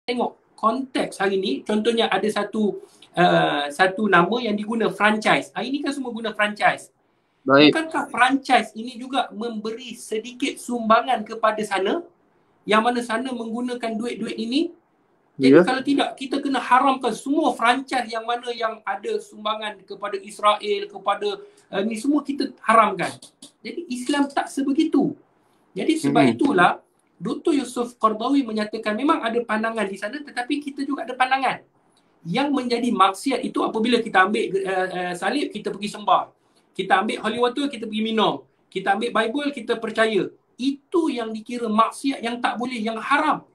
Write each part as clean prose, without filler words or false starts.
tengok konteks hari ni, contohnya ada satu nama yang diguna, franchise. Hari ni kan semua guna franchise. Baik. Bukankah franchise ini juga memberi sedikit sumbangan kepada sana, yang mana sana menggunakan duit-duit ini? Jadi kalau tidak, kita kena haramkan semua franchise yang mana yang ada sumbangan kepada Israel, kepada ni semua kita haramkan. Jadi Islam tak sebegitu. Jadi sebab itulah Dr. Yusof Qaradawi menyatakan memang ada pandangan di sana, tetapi kita juga ada pandangan. Yang menjadi maksiat itu apabila kita ambil salib, kita pergi sembah. Kita ambil holy water, kita pergi minum. Kita ambil Bible, kita percaya. Itu yang dikira maksiat yang tak boleh, yang haram.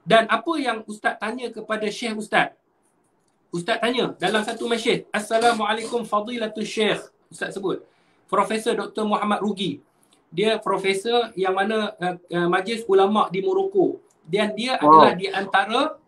Dan apa yang Ustaz tanya kepada Syekh Ustaz? Ustaz tanya dalam satu masjid, Assalamualaikum Fadilatul Syekh. Ustaz sebut Profesor Dr. Muhammad Rugi. Dia profesor yang mana Majlis Ulama di Morocco. Dan dia adalah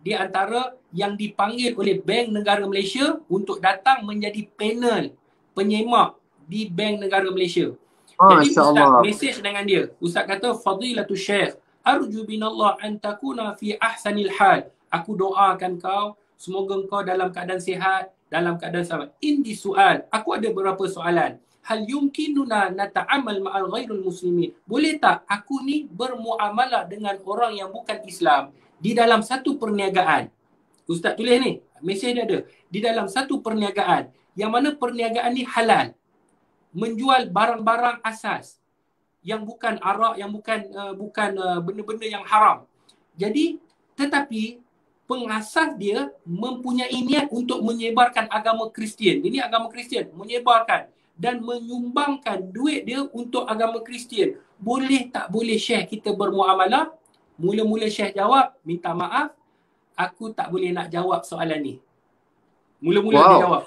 di antara yang dipanggil oleh Bank Negara Malaysia untuk datang menjadi panel penyemak di Bank Negara Malaysia. Jadi Ustaz mesej dengan dia. Ustaz kata, Fadilatul Syekh, arju binallah an takuna fi ahsanil hal. Aku doakan kau, semoga kau dalam keadaan sihat, dalam keadaan selamat. Ini soal. Aku ada beberapa soalan. Hal yumkinuna nata'amal ma'al ghairul muslimin. Boleh tak aku ni bermuamalah dengan orang yang bukan Islam di dalam satu perniagaan? Ustaz tulis ni, mesej dia ada. Di dalam satu perniagaan, yang mana perniagaan ni halal. Menjual barang-barang asas yang bukan arak, yang bukan benda-benda yang haram. Jadi, tetapi pengasas dia mempunyai niat untuk menyebarkan agama Kristian. Ini agama Kristian, menyebarkan dan menyumbangkan duit dia untuk agama Kristian. Boleh tak boleh Syekh kita bermuamalah? Mula-mula Syekh jawab, minta maaf, aku tak boleh nak jawab soalan ni. Mula-mula dia jawab.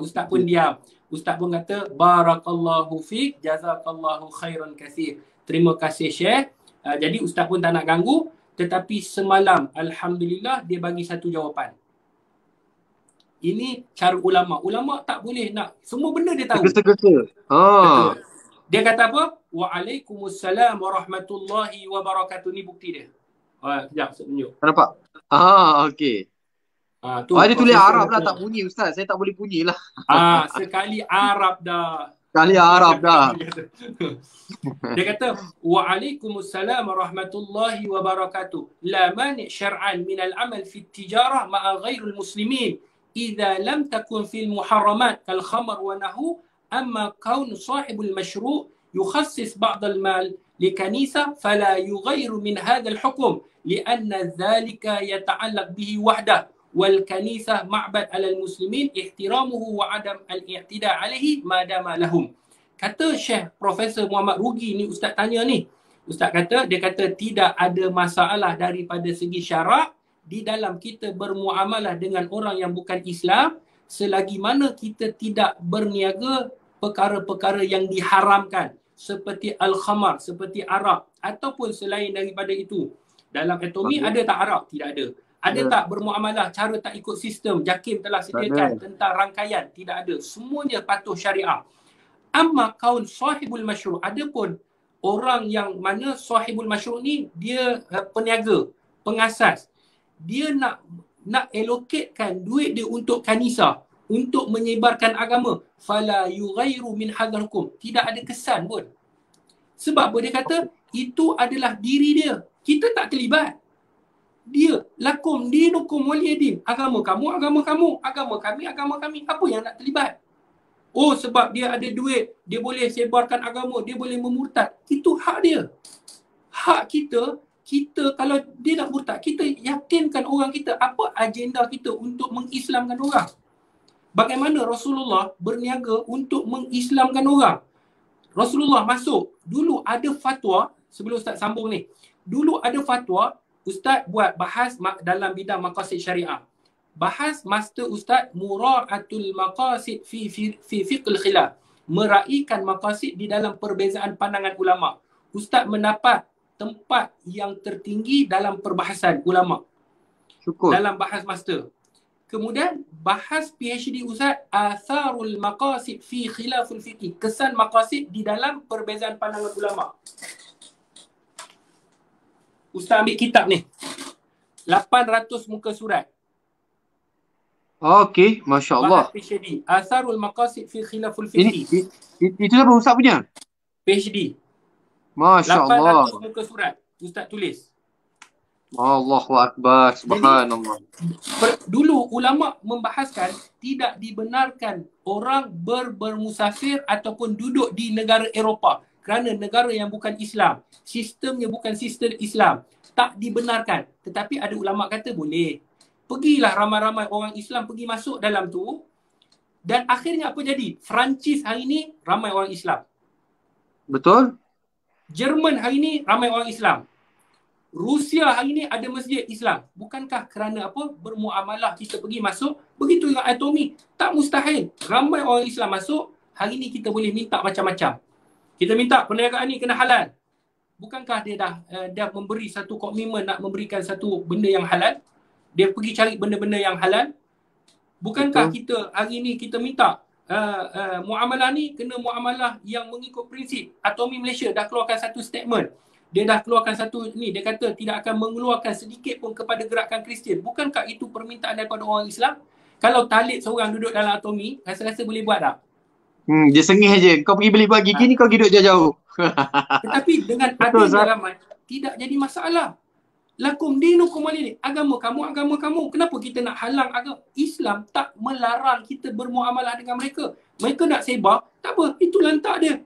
Ustaz pun diam. Ustaz pun kata, barakallahu fiq, jazakallahu khairan katsir. Terima kasih Syekh. Jadi Ustaz pun tak nak ganggu, tetapi semalam alhamdulillah dia bagi satu jawapan. Ini cara ulama. Ulama tak boleh nak semua benda dia tahu. Betul. Dia kata apa? Waalaikumsalam warahmatullahi wabarakatuh. Ni bukti dia. Sekejap saya tunjuk. Nampak? Okey. Dia tulis Arab lah, tak bunyi Ustaz. Saya tak boleh bunyi lah. Sekali Arab dah. Dia kata waalaikumsalam warahmatullahi wabarakatuh. La mani' syar'an min al-amal fi at-tijarah ma'a ghairil muslimin idza lam takun fil muharramat kal khamr wa nahu, amma kaun sahibul mashru' yukhassis ba'd al-mal likanisa fala yughayyiru min hadha al-hukm li'anna dhalika yata'allaq bihi wahdah wal kanisah ma'bad 'ala al-muslimin ihtiramuhu wa 'adam al-i'tida' 'alaihi ma dama lahum. Kata Syekh Profesor Muhammad Rugi ni, Ustaz tanya ni. Ustaz kata, dia kata tidak ada masalah daripada segi syarak di dalam kita bermuamalah dengan orang yang bukan Islam selagi mana kita tidak berniaga perkara-perkara yang diharamkan seperti al-khamar, seperti arak ataupun selain daripada itu. Dalam atomi ada tak arak? Tidak ada. Ada tak bermuamalah cara tak ikut sistem? JAKIM telah sediakan tentang rangkaian. Tidak ada. Semuanya patuh syariah. Amma kaun sahibul masyru'. Adapun orang yang mana sahibul masyru' ni dia peniaga, pengasas. Dia nak allocatekan duit dia untuk kanisa, untuk menyebarkan agama. Fala yughayyiru min hadzal hukum. Tidak ada kesan pun. Sebab apa dia kata? Itu adalah diri dia. Kita tak terlibat. Dia lakum dinukum waliyadin. Agama kamu, agama kamu. Agama kami, agama kami. Apa yang nak terlibat? Oh, sebab dia ada duit, dia boleh sebarkan agama, dia boleh memurtad. Itu hak dia. Hak kita kalau dia nak murtad, kita yakinkan orang kita apa agenda kita untuk mengislamkan orang. Bagaimana Rasulullah berniaga untuk mengislamkan orang. Rasulullah masuk, dulu ada fatwa, sebelum Ustaz sambung ni. Dulu ada fatwa, Ustaz buat bahas dalam bidang maqasid syariah. Bahas master Ustaz mura'atul maqasid fi fiqhul khilaf. Meraihkan maqasid di dalam perbezaan pandangan ulama. Ustaz mendapat tempat yang tertinggi dalam perbahasan ulama. Syukur. Dalam bahas master. Kemudian bahas PhD Ustaz atharul maqasid fi khilaful fiqh. Kesan maqasid di dalam perbezaan pandangan ulama. Ustaz ambil kitab ni. 800 muka surat. Okey, Masya Allah. Bahas PhD. Atharul Maqasid fi Khilaful Ini, Fiqhi. itu apa Ustaz punya? PhD. Masya Allah. 800 muka surat. Ustaz tulis. Allahu Akbar. Subhanallah. Dulu ulama membahaskan tidak dibenarkan orang bermusafir ataupun duduk di negara Eropah kerana negara yang bukan Islam. Sistemnya bukan sistem Islam. Tak dibenarkan. Tetapi ada ulama kata boleh. Pergilah ramai-ramai orang Islam pergi masuk dalam tu. Dan akhirnya apa jadi? Perancis hari ni ramai orang Islam. Betul. Jerman hari ni ramai orang Islam. Rusia hari ni ada masjid Islam. Bukankah kerana apa? Bermuamalah kita pergi masuk. Begitu dengan atomi. Tak mustahil. Ramai orang Islam masuk. Hari ni kita boleh minta macam-macam. Kita minta perniagaan ni kena halal. Bukankah dia dah memberi satu komitmen nak memberikan satu benda yang halal? Dia pergi cari benda-benda yang halal. Bukankah kita hari ni kita minta muamalah ni kena muamalah yang mengikut prinsip. Atomi Malaysia dah keluarkan satu statement. Dia dah keluarkan satu ni, dia kata tidak akan mengeluarkan sedikit pun kepada gerakan Kristian. Bukankah itu permintaan daripada orang Islam? Kalau Talib seorang duduk dalam atomi, rasa-rasa boleh buat tak? Dia sengih je. Kau pergi beli buat gigi ni kau duduk jauh-jauh. Tetapi dengan adanya ramai tidak jadi masalah. Lakum dinukum waliyadin. Agama kamu. Kenapa kita nak halang agama? Islam tak melarang kita bermuamalah dengan mereka. Mereka nak sebar, tak apa. Itu lantak dia.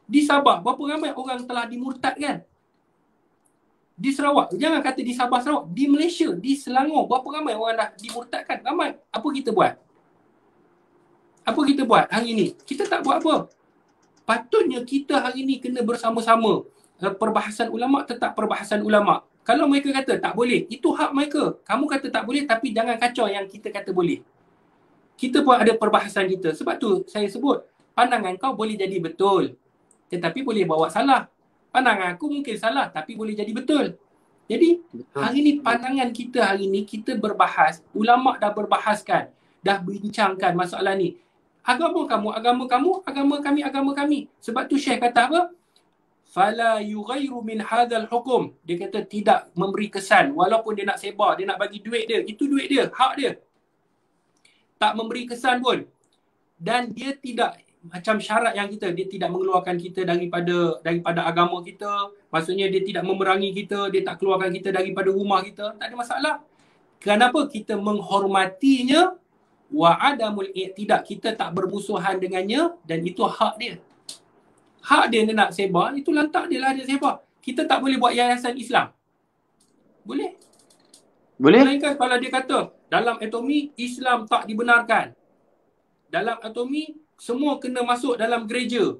Di Sabah, berapa ramai orang telah dimurtadkan? Di Sarawak, jangan kata di Sabah, Sarawak. Di Malaysia, di Selangor, berapa ramai orang dah dimurtadkan? Ramai. Apa kita buat? Apa kita buat hari ni? Kita tak buat apa. Patutnya kita hari ni kena bersama-sama. Perbahasan ulama' tetap perbahasan ulama'. Kalau mereka kata tak boleh, itu hak mereka. Kamu kata tak boleh tapi jangan kacau yang kita kata boleh. Kita pun ada perbahasan kita. Sebab tu saya sebut, pandangan kau boleh jadi betul. Tetapi boleh bawa salah. Pandangan aku mungkin salah tapi boleh jadi betul. Jadi hari ni pandangan kita hari ni kita berbahas, ulama' dah berbahaskan, dah bincangkan masalah ni. Agama kami. Sebab tu Syekh kata apa? Fala yughayru min hadzal hukum. Dia kata tidak memberi kesan walaupun dia nak sebar, dia nak bagi duit dia, itu duit dia, hak dia. Tak memberi kesan pun. Dan dia tidak macam syarat yang dia tidak mengeluarkan kita daripada agama kita. Maksudnya dia tidak memerangi kita, dia tak keluarkan kita daripada rumah kita. Tak ada masalah. Kenapa? Kita menghormatinya wa adamul i'tidak. Kita tak bermusuhan dengannya dan itu hak dia. Hak dia nak sebar, itu lantak dia lah dia sebar. Kita tak boleh buat yayasan Islam. Boleh? Boleh? Melainkan kalau dia kata, dalam atomi, Islam tak dibenarkan. Dalam atomi, semua kena masuk dalam gereja.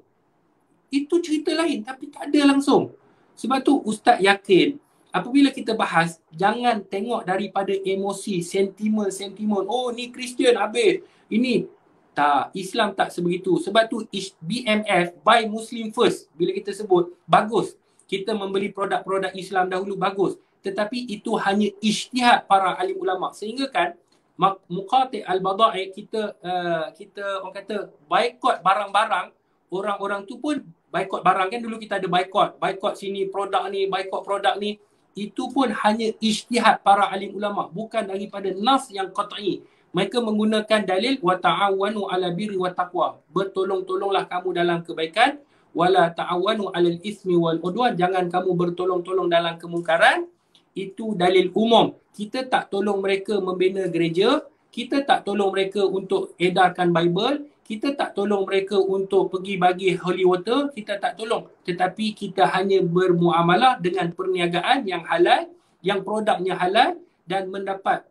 Itu cerita lain, tapi tak ada langsung. Sebab tu Ustaz yakin, apabila kita bahas, jangan tengok daripada emosi, sentimen. Oh, ni Kristian habis. Ini. Tak, Islam tak sebegitu. Sebab tu BMF, Buy Muslim First, bila kita sebut, bagus. Kita membeli produk-produk Islam dahulu, bagus. Tetapi itu hanya ijtihad para alim ulama. Sehingga kan, Muqati' al-Bada'i, kita orang kata, boycott barang-barang, orang-orang tu pun boycott barang kan. Dulu kita ada boycott sini, produk ni, boycott produk ni. Itu pun hanya ijtihad para alim ulama. Bukan daripada nas yang qat'i. Mereka menggunakan dalil wa ta'awanu 'ala birri wa taqwa. Bertolong-tolonglah kamu dalam kebaikan, wala ta'awanu 'alal ismi wal udwan. Jangan kamu bertolong-tolong dalam kemungkaran. Itu dalil umum. Kita tak tolong mereka membina gereja, kita tak tolong mereka untuk edarkan Bible, kita tak tolong mereka untuk pergi bagi holy water, kita tak tolong. Tetapi kita hanya bermuamalah dengan perniagaan yang halal, yang produknya halal, dan mendapat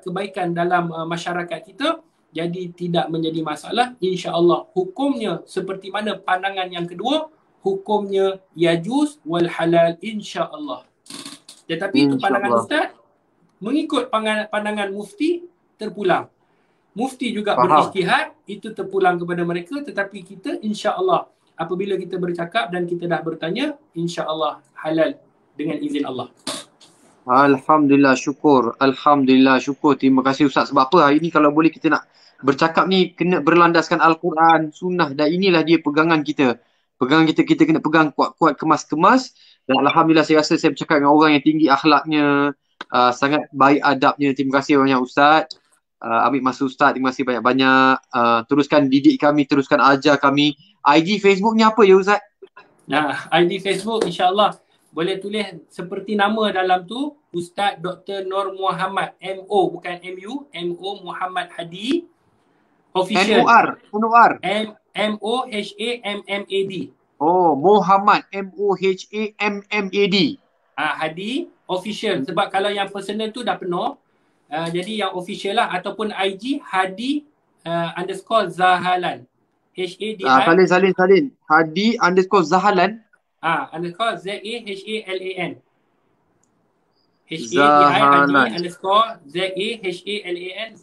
kebaikan dalam masyarakat kita. Jadi tidak menjadi masalah, insya-Allah. Hukumnya seperti mana pandangan yang kedua, hukumnya yajuz wal halal, insya-Allah. Tetapi itu pandangan Ustaz, mengikut pandangan mufti terpulang. Mufti juga berijtihad, itu terpulang kepada mereka. Tetapi kita insya-Allah, apabila kita bercakap dan kita dah bertanya, insya-Allah halal dengan izin Allah. Alhamdulillah, syukur. Terima kasih Ustaz. Sebab apa hari ni kalau boleh kita nak bercakap ni kena berlandaskan Al-Quran, sunnah, dan inilah dia pegangan kita. Kita kena pegang kuat-kuat, kemas-kemas, Dan Alhamdulillah saya rasa saya bercakap dengan orang yang tinggi akhlaknya, sangat baik adabnya. Terima kasih banyak Ustaz. Ambil masa Ustaz, terima kasih banyak-banyak. Teruskan didik kami, teruskan ajar kami. IG, Facebooknya apa ya Ustaz? Nah, ID Facebook insya-Allah boleh tulis seperti nama dalam tu, Ustaz Dr. Nur Muhammad, MO bukan MU, MO Muhammad Hadi official. NOR. MOHAMMAD. Oh, Muhammad MOHAMMAD. Hadi official. Sebab kalau yang personal tu dah penuh. Jadi yang official lah, ataupun IG Hadi _Zahalan. HADI Salin. Hadi _Zahalan. underscore ZAHALAN. HADI Zahalan. Hadi _ZAHALAN.